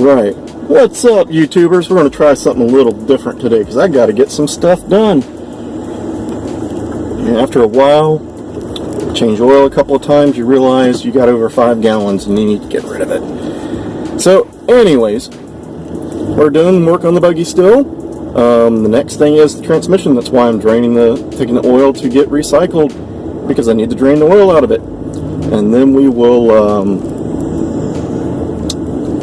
Alright, what's up YouTubers? We're going to try something a little different today because I got to get some stuff done. And after a while, change oil a couple of times, you realize you got over 5 gallons and you need to get rid of it. So anyways, we're doing work on the buggy still. The next thing is the transmission. That's why I'm taking the oil to get recycled, because I need to drain the oil out of it. And then we will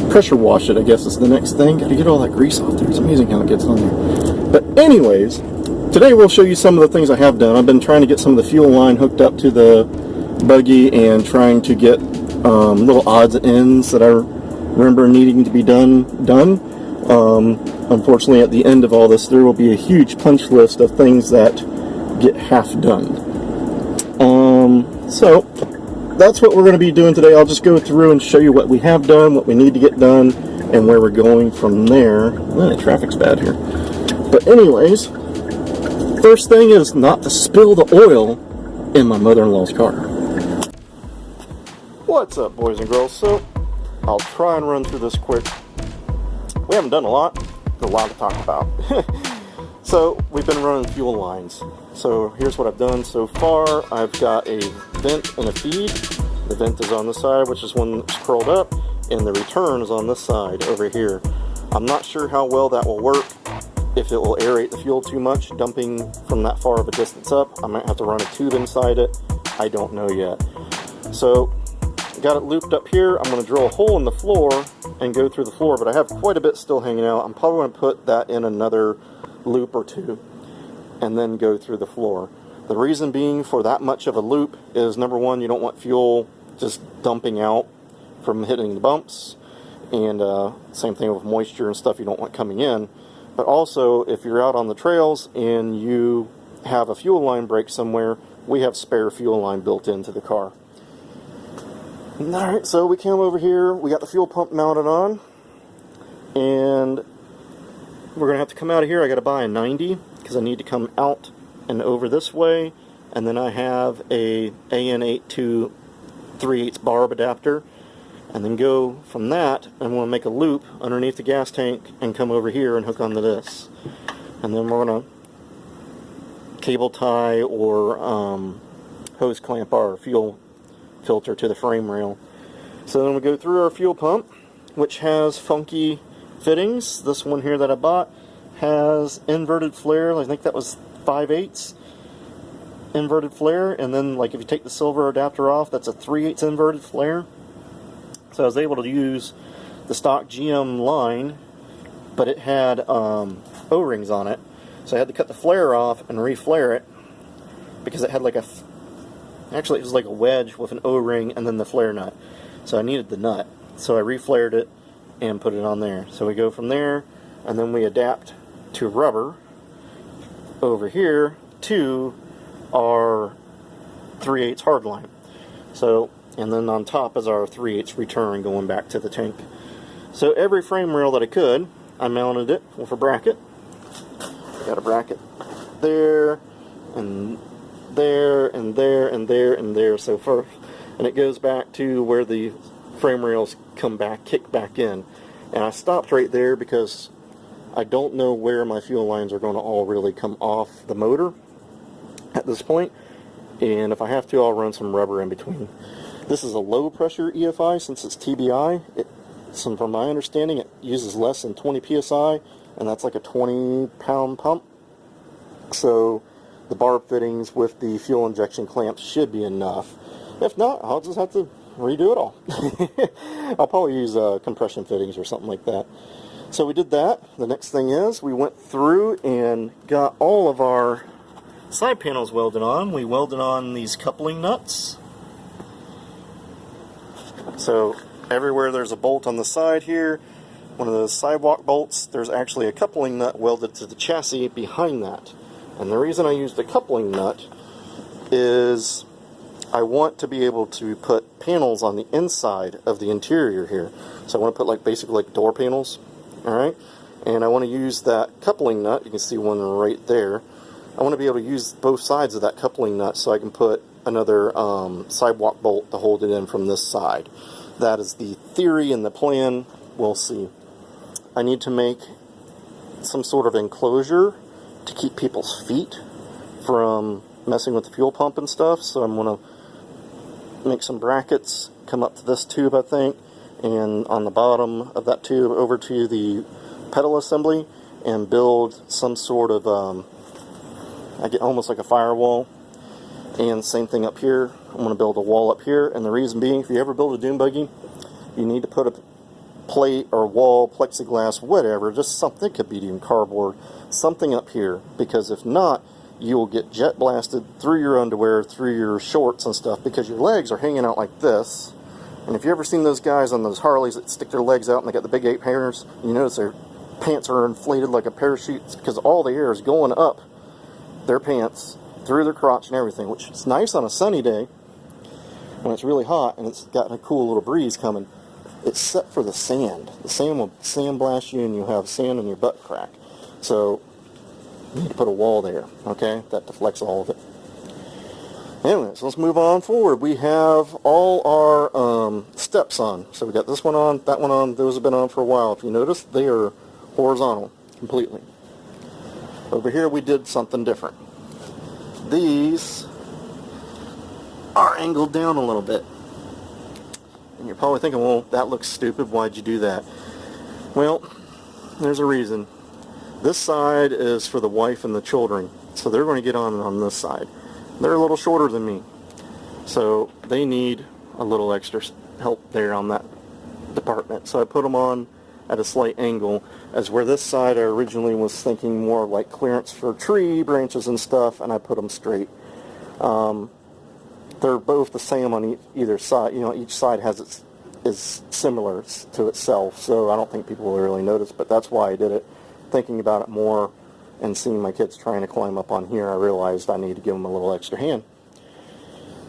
pressure wash it, I guess is the next thing. Got to get all that grease off there. It's amazing how it gets on there. But anyways, today we'll show you some of the things I have done. I've been trying to get some of the fuel line hooked up to the buggy and trying to get little odds and ends that I remember needing to be done. Unfortunately, at the end of all this, there will be a huge punch list of things that get half done. So that's what we're going to be doing today. I'll just go through and show you what we have done, what we need to get done, and where we're going from there. Traffic's bad here. But anyways, first thing is not to spill the oil in my mother-in-law's car. What's up, boys and girls? So I'll try and run through this quick. We haven't done a lot to talk about. So we've been running fuel lines. So here's what I've done so far. I've got a vent and a feed. The vent is on this side, which is one that's curled up, and the return is on this side over here. I'm not sure how well that will work. If it will aerate the fuel too much, dumping from that far of a distance up, I might have to run a tube inside it. I don't know yet. So got it looped up here. I'm going to drill a hole in the floor and go through the floor, but I have quite a bit still hanging out. I'm probably going to put that in another loop or two and then go through the floor. The reason being for that much of a loop is, number one, you don't want fuel just dumping out from hitting the bumps, and same thing with moisture and stuff you don't want coming in. But also, if you're out on the trails and you have a fuel line break somewhere, we have spare fuel line built into the car. Alright, so we came over here, we got the fuel pump mounted on, and we're going to have to come out of here. I got to buy a 90 because I need to come out and over this way, and then I have a AN8 to 3/8 barb adapter, and then go from that and want to make a loop underneath the gas tank and come over here and hook onto this. And then we're going to cable tie or hose clamp our fuel filter to the frame rail. So then we go through our fuel pump, which has funky fittings. This one here that I bought has inverted flare. I think that was 5/8 inverted flare, and then like if you take the silver adapter off, that's a 3/8 inverted flare. So I was able to use the stock GM line, but it had O-rings on it, so I had to cut the flare off and re-flare it because it had like actually it was like a wedge with an O-ring and then the flare nut, so I needed the nut, so I re-flared it and put it on there. So we go from there, and then we adapt to rubber over here to our 3/8 hardline. So, and then on top is our 3/8 return going back to the tank. So every frame rail that I could, I mounted it with a bracket. Got a bracket there, and there, and there, and there, and there, so far. And it goes back to where the frame rails kick back in. And I stopped right there because I don't know where my fuel lines are going to all really come off the motor at this point. And if I have to, I'll run some rubber in between. This is a low pressure EFI since it's TBI. From my understanding, it uses less than 20 psi, and that's like a 20-pound pump. So the barb fittings with the fuel injection clamps should be enough. If not, I'll just have to redo it all. I'll probably use compression fittings or something like that. So we did that. The next thing is we went through and got all of our side panels welded on. We welded on these coupling nuts. So everywhere there's a bolt on the side here, one of those sidewalk bolts, there's actually a coupling nut welded to the chassis behind that. And the reason I used the coupling nut is I want to be able to put panels on the inside of the interior here. So I want to put like basically like door panels, alright? And I want to use that coupling nut. You can see one right there. I want to be able to use both sides of that coupling nut so I can put another sidewalk bolt to hold it in from this side. That is the theory and the plan. We'll see. I need to make some sort of enclosure to keep people's feet from messing with the fuel pump and stuff. So I'm going to make some brackets, come up to this tube, I think, and on the bottom of that tube over to the pedal assembly, and build some sort of, I get almost like a firewall. And same thing up here. I'm going to build a wall up here, and the reason being, if you ever build a dune buggy, you need to put a plate or wall, plexiglass, whatever, just something, it could be even cardboard, something up here, because if not, you will get jet blasted through your underwear, through your shorts and stuff, because your legs are hanging out like this. And if you ever seen those guys on those Harleys that stick their legs out and they got the big 8 hangers, you notice their pants are inflated like a parachute. It's because all the air is going up their pants through their crotch and everything, which is nice on a sunny day when it's really hot and it's got a cool little breeze coming. It's set for the sand. The sand will sandblast you and you'll have sand in your butt crack. So you need to put a wall there, okay? That deflects all of it. Anyways, let's move on forward. We have all our steps on. So we got this one on, that one on. Those have been on for a while. If you notice, they are horizontal completely. Over here we did something different. These are angled down a little bit. And you're probably thinking, well, that looks stupid. Why'd you do that? Well, there's a reason. This side is for the wife and the children. So they're going to get on this side. They're a little shorter than me. So they need a little extra help there on that department. So I put them on at a slight angle, as where this side I originally was thinking more like clearance for tree branches and stuff, and I put them straight. They're both the same on either side. You know, each side has is similar to itself, so I don't think people will really notice, but that's why I did it. Thinking about it more and seeing my kids trying to climb up on here, I realized I need to give them a little extra hand.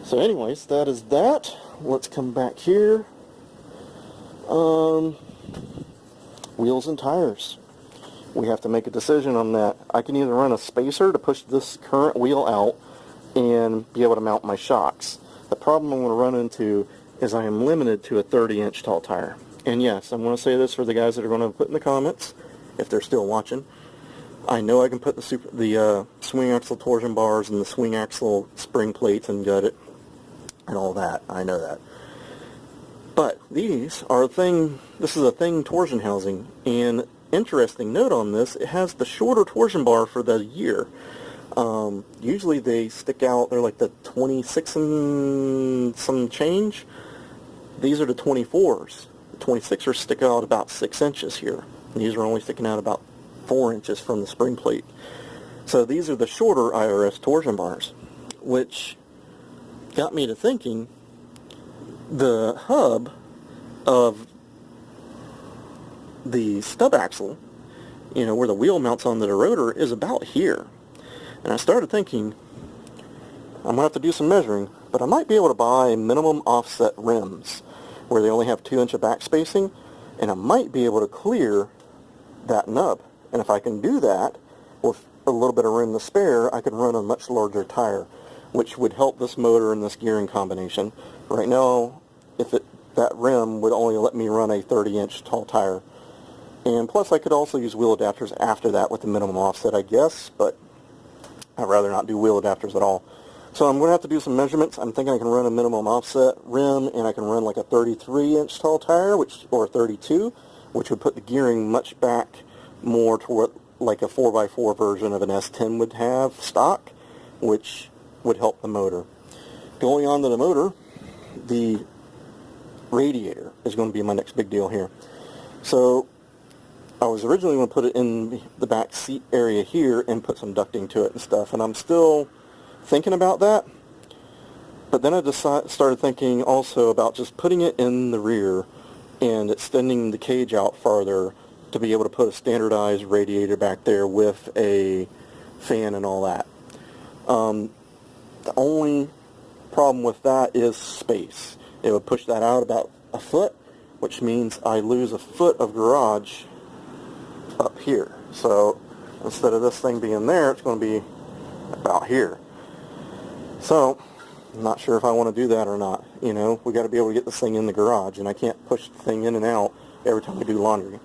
So anyways, that is that. Let's come back here. Wheels and tires. We have to make a decision on that. I can either run a spacer to push this current wheel out and be able to mount my shocks. The problem I'm going to run into is I am limited to a 30-inch tall tire. And yes, I'm going to say this for the guys that are going to put in the comments, if they're still watching. I know I can put the swing axle torsion bars and the swing axle spring plates and gut it and all that. I know that. But these are this is a thing torsion housing. And interesting note on this, it has the shorter torsion bar for the year. Usually they stick out, they're like the 26 and some change. These are the 24s. The 26ers stick out about 6 inches here. These are only sticking out about 4 inches from the spring plate. So these are the shorter IRS torsion bars, which got me to thinking the hub of the stub axle, you know, where the wheel mounts onto the rotor, is about here. And I started thinking, I'm going to have to do some measuring, but I might be able to buy minimum offset rims where they only have 2 inch of back spacing, and I might be able to clear that nub. And if I can do that with a little bit of room to spare, I could run a much larger tire, which would help this motor and this gearing combination. Right now, that rim would only let me run a 30-inch tall tire. And plus I could also use wheel adapters after that with the minimum offset, I guess, but I'd rather not do wheel adapters at all. So I'm going to have to do some measurements. I'm thinking I can run a minimum offset rim, and I can run like a 33-inch tall tire, or 32, which would put the gearing much back more toward like a 4x4 version of an S10 would have stock, which would help the motor. Going on to the motor, the radiator is going to be my next big deal here. So I was originally going to put it in the back seat area here and put some ducting to it and stuff, and I'm still thinking about that. But then I started thinking also about just putting it in the rear and extending the cage out farther to be able to put a standardized radiator back there with a fan and all that. The only problem with that is space. It would push that out about a foot, which means I lose a foot of garage up here. So instead of this thing being there, it's going to be about here. So I'm not sure if I want to do that or not. You know, we got to be able to get this thing in the garage, and I can't push the thing in and out every time we do laundry.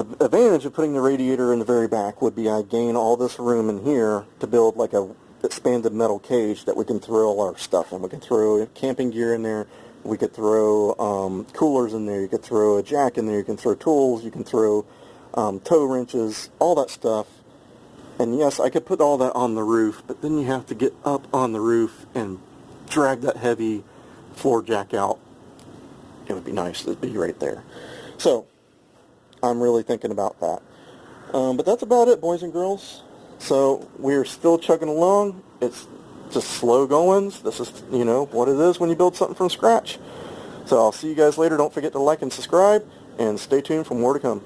The advantage of putting the radiator in the very back would be I gain all this room in here to build like a expanded metal cage that we can throw all our stuff in. We can throw camping gear in there. We could throw coolers in there. You could throw a jack in there. You can throw tools. You can throw tow wrenches, all that stuff. And yes, I could put all that on the roof, but then you have to get up on the roof and drag that heavy floor jack out. It would be nice to be right there. So, I'm really thinking about that. But that's about it, boys and girls. So, we're still chugging along. It's just slow goings. This is, you know, what it is when you build something from scratch. So, I'll see you guys later. Don't forget to like and subscribe, and stay tuned for more to come.